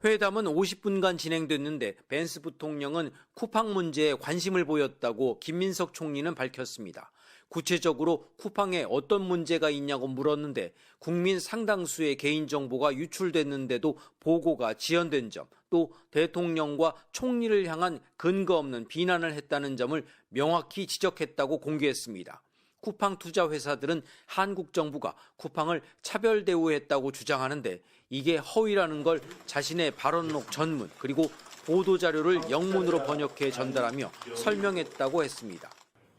회담은 50분간 진행됐는데 벤스 부통령은 쿠팡 문제에 관심을 보였다고 김민석 총리는 밝혔습니다. 구체적으로 쿠팡에 어떤 문제가 있냐고 물었는데 국민 상당수의 개인정보가 유출됐는데도 보고가 지연된 점, 또 대통령과 총리를 향한 근거 없는 비난을 했다는 점을 명확히 지적했다고 공개했습니다. 쿠팡 투자 회사들은 한국 정부가 쿠팡을 차별 대우했다고 주장하는데 이게 허위라는 걸 자신의 발언록 전문 그리고 보도자료를 영문으로 번역해 전달하며 설명했다고 했습니다.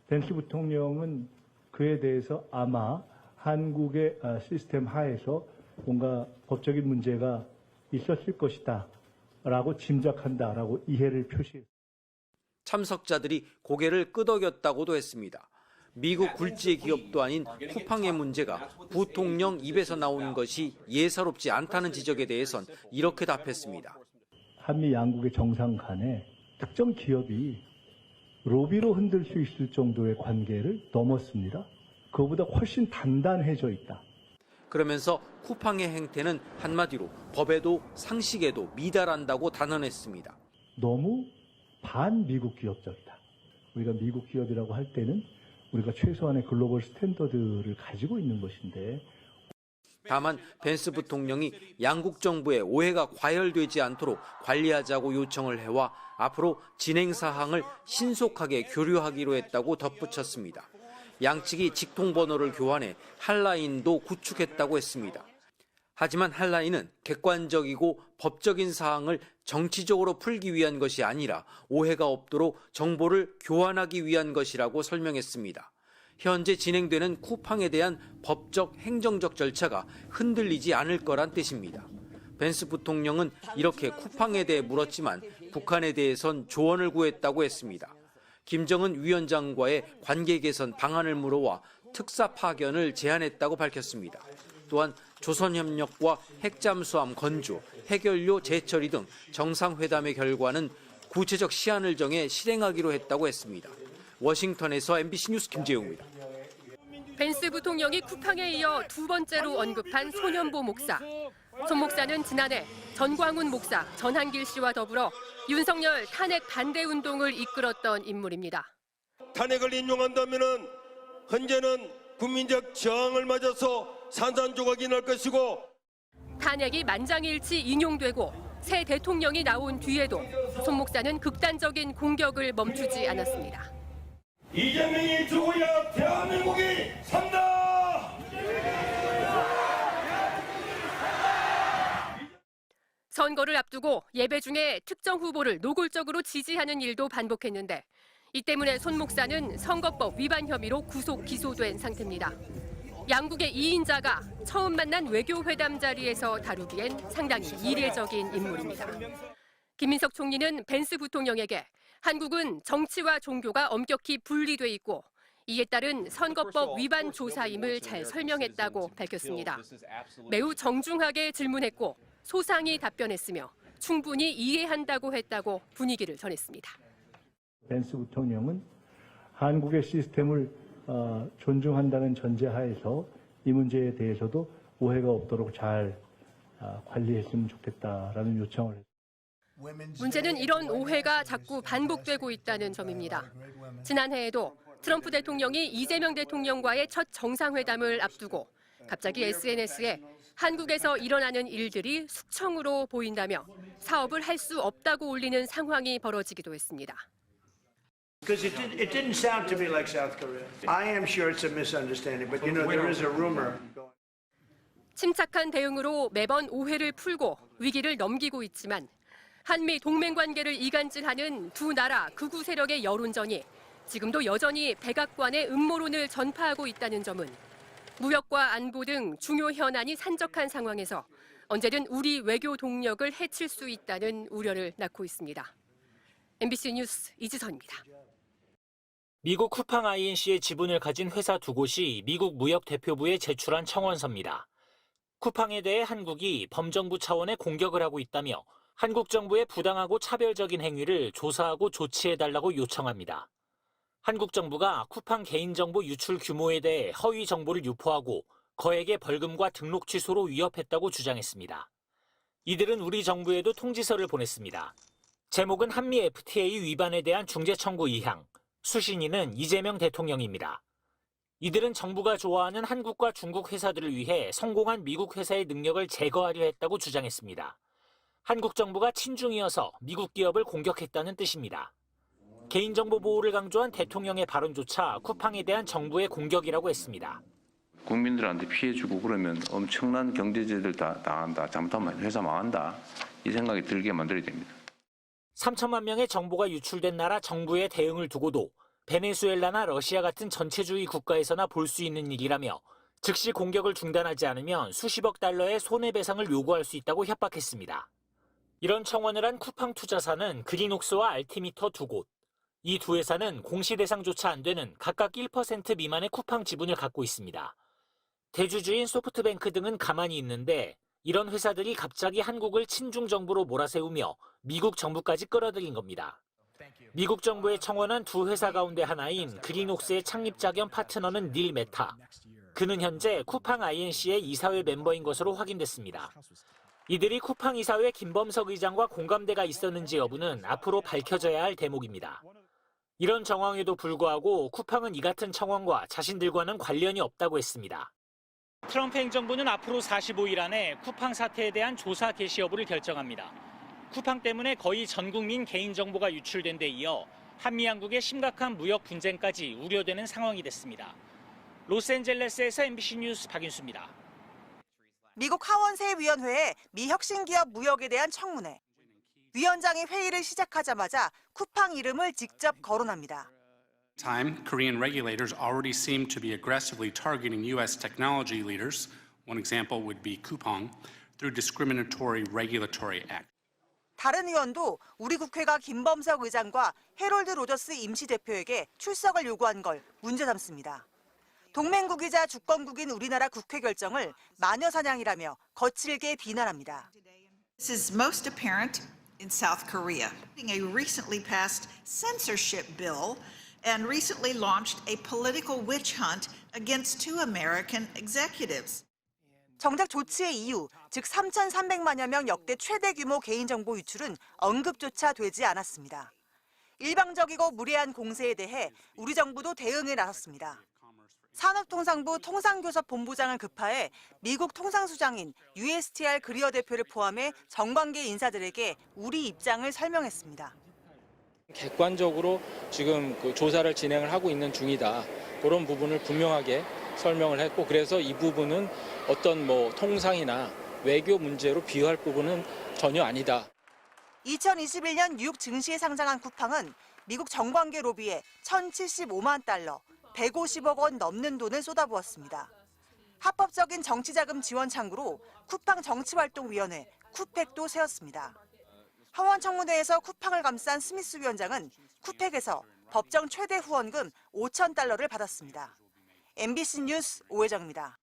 벤스 부통령은 그에 대해서 아마 한국의 시스템 하에서 뭔가 법적인 문제가 있었을 것이다 라고 짐작한다라고 이해를 표시했습니다. 참석자들이 고개를 끄덕였다고도 했습니다. 미국 굴지의 기업도 아닌 쿠팡의 문제가 부통령 입에서 나온 것이 예사롭지 않다는 지적에 대해선 이렇게 답했습니다. 한미 양국의 정상 간에 특정 기업이 로비로 흔들 수 있을 정도의 관계를 넘었습니다. 그거보다 훨씬 단단해져 있다. 그러면서 쿠팡의 행태는 한마디로 법에도 상식에도 미달한다고 단언했습니다. 너무 반미국 기업적이다. 우리가 미국 기업이라고 할 때는 우리가 최소한의 글로벌 스탠더드를 가지고 있는 것인데. 다만 벤스 부통령이 양국 정부의 오해가 과열되지 않도록 관리하자고 요청을 해와 앞으로 진행 사항을 신속하게 교류하기로 했다고 덧붙였습니다. 양측이 직통번호를 교환해 핫라인도 구축했다고 했습니다. 하지만 핫라인은 객관적이고 법적인 사항을 정치적으로 풀기 위한 것이 아니라 오해가 없도록 정보를 교환하기 위한 것이라고 설명했습니다. 현재 진행되는 쿠팡에 대한 법적 행정적 절차가 흔들리지 않을 거란 뜻입니다. 벤스 부통령은 이렇게 쿠팡에 대해 물었지만 북한에 대해선 조언을 구했다고 했습니다. 김정은 위원장과의 관계 개선 방안을 물어와 특사 파견을 제안했다고 밝혔습니다. 또한 조선협력과 핵잠수함 건조, 핵연료 재처리 등 정상회담의 결과는 구체적 시한을 정해 실행하기로 했다고 했습니다. 워싱턴에서 MBC 뉴스 김재용입니다. 벤스 부통령이 쿠팡에 이어 두 번째로 언급한 손현보 목사. 손 목사는 지난해 전광훈 목사, 전한길 씨와 더불어 윤석열 탄핵 반대 운동을 이끌었던 인물입니다. 탄핵을 인용한다면 현재는 국민적 저항을 맞아서 산산조각이 날 것이고, 탄핵이 만장일치 인용되고 새 대통령이 나온 뒤에도 손 목사는 극단적인 공격을 멈추지 않았습니다. 이재명이 죽어야 대한민국이 산다! 선거를 앞두고 예배 중에 특정 후보를 노골적으로 지지하는 일도 반복했는데 이 때문에 손 목사는 선거법 위반 혐의로 구속 기소된 상태입니다. 양국의 2인자가 처음 만난 외교회담 자리에서 다루기엔 상당히 이례적인 인물입니다. 김민석 총리는 벤스 부통령에게 한국은 정치와 종교가 엄격히 분리돼 있고 이에 따른 선거법 위반 조사임을 잘 설명했다고 밝혔습니다. 매우 정중하게 질문했고 소상히 답변했으며 충분히 이해한다고 했다고 분위기를 전했습니다. 벤스 부통령은 한국의 시스템을 존중한다는 전제하에서 이 문제에 대해서도 오해가 없도록 잘 관리했으면 좋겠다라는 요청을 했습니다. 문제는 이런 오해가 자꾸 반복되고 있다는 점입니다. 지난해에도 트럼프 대통령이 이재명 대통령과의 첫 정상회담을 앞두고 갑자기 SNS에 한국에서 일어나는 일들이 숙청으로 보인다며 사업을 할 수 없다고 올리는 상황이 벌어지기도 했습니다. Because it didn't sound to me like South Korea. I am sure it's a misunderstanding, but you know there is a rumor. 침착한 대응으로 매번 오해를 풀고 위기를 넘기고 있지만 한미 동맹 관계를 이간질하는 두 나라 극우 세력의 여론전이 지금도 여전히 백악관의 음모론을 전파하고 있다는 점은 무역과 안보 등 중요 현안이 산적한 상황에서 언제든 우리 외교 동력을 해칠 수 있다는 우려를 낳고 있습니다. MBC 뉴스 이지선입니다. 미국 쿠팡 INC의 지분을 가진 회사 두 곳이 미국 무역대표부에 제출한 청원서입니다. 쿠팡에 대해 한국이 범정부 차원의 공격을 하고 있다며 한국 정부의 부당하고 차별적인 행위를 조사하고 조치해달라고 요청합니다. 한국 정부가 쿠팡 개인정보 유출 규모에 대해 허위 정보를 유포하고 거액의 벌금과 등록 취소로 위협했다고 주장했습니다. 이들은 우리 정부에도 통지서를 보냈습니다. 제목은 한미 FTA 위반에 대한 중재 청구 이항, 수신인은 이재명 대통령입니다. 이들은 정부가 좋아하는 한국과 중국 회사들을 위해 성공한 미국 회사의 능력을 제거하려 했다고 주장했습니다. 한국 정부가 친중이어서 미국 기업을 공격했다는 뜻입니다. 개인정보 보호를 강조한 대통령의 발언조차 쿠팡에 대한 정부의 공격이라고 했습니다. 국민들한테 피해 주고 그러면 엄청난 경제제들 다 당한다. 잘못하면 회사 망한다. 이 생각이 들게 만들어야 됩니다. 3천만 명의 정보가 유출된 나라 정부의 대응을 두고도 베네수엘라나 러시아 같은 전체주의 국가에서나 볼 수 있는 일이라며 즉시 공격을 중단하지 않으면 수십억 달러의 손해배상을 요구할 수 있다고 협박했습니다. 이런 청원을 한 쿠팡 투자사는 그린옥스와 알티미터 두 곳. 이 두 회사는 공시 대상조차 안 되는 각각 1% 미만의 쿠팡 지분을 갖고 있습니다. 대주주인 소프트뱅크 등은 가만히 있는데 이런 회사들이 갑자기 한국을 친중 정부로 몰아세우며 미국 정부까지 끌어들인 겁니다. 미국 정부에 청원한 두 회사 가운데 하나인 그린옥스의 창립자 겸 파트너는 닐 메타. 그는 현재 쿠팡 INC의 이사회 멤버인 것으로 확인됐습니다. 이들이 쿠팡 이사회 김범석 의장과 공감대가 있었는지 여부는 앞으로 밝혀져야 할 대목입니다. 이런 정황에도 불구하고 쿠팡은 이 같은 청원과 자신들과는 관련이 없다고 했습니다. 트럼프 행정부는 앞으로 45일 안에 쿠팡 사태에 대한 조사 개시 여부를 결정합니다. 쿠팡 때문에 거의 전 국민 개인정보가 유출된 데 이어 한미 양국의 심각한 무역 분쟁까지 우려되는 상황이 됐습니다. 로스앤젤레스에서 MBC 뉴스 박인수입니다. 미국 하원세위원회에 미 혁신기업 무역에 대한 청문회. 위원장이 회의를 시작하자마자 쿠팡 이름을 직접 거론합니다. Time, Korean regulators already seem to be aggressively targeting U.S. technology leaders. One example would be Coupang through discriminatory regulatory act. 다른 의원도 우리 국회가 김범석 의장과 해롤드 로저스 임시대표에게 출석을 요구한 걸 문제 삼습니다. 동맹국이자 주권국인 우리나라 국회 결정을 마녀사냥이라며 거칠게 비난합니다. This is most apparent in South Korea. A recently passed censorship bill and recently launched a political witch hunt against two American executives. 정작 조치의 이유, 즉 3,300만여 명 역대 최대 규모 개인정보 유출은 언급조차 되지 않았습니다. 일방적이고 무례한 공세에 대해 우리 정부도 대응에 나섰습니다. 산업통상부 통상교섭본부장을 급파해 미국 통상수장인 USTR 그리어 대표를 포함해 정관계 인사들에게 우리 입장을 설명했습니다. 객관적으로 지금 그 조사를 진행을 하고 있는 중이다. 그런 부분을 분명하게 설명을 했고, 그래서 이 부분은 어떤 통상이나 외교 문제로 비유할 부분은 전혀 아니다. 2021년 뉴욕 증시에 상장한 쿠팡은 미국 정관계 로비에 1,075만 달러, 150억 원 넘는 돈을 쏟아부었습니다. 합법적인 정치자금 지원 창구로 쿠팡 정치활동위원회 쿠팩도 세웠습니다. 하원 청문회에서 쿠팡을 감싼 스미스 위원장은 쿠팩에서 법정 최대 후원금 5,000달러를 받았습니다. MBC 뉴스 오혜정입니다.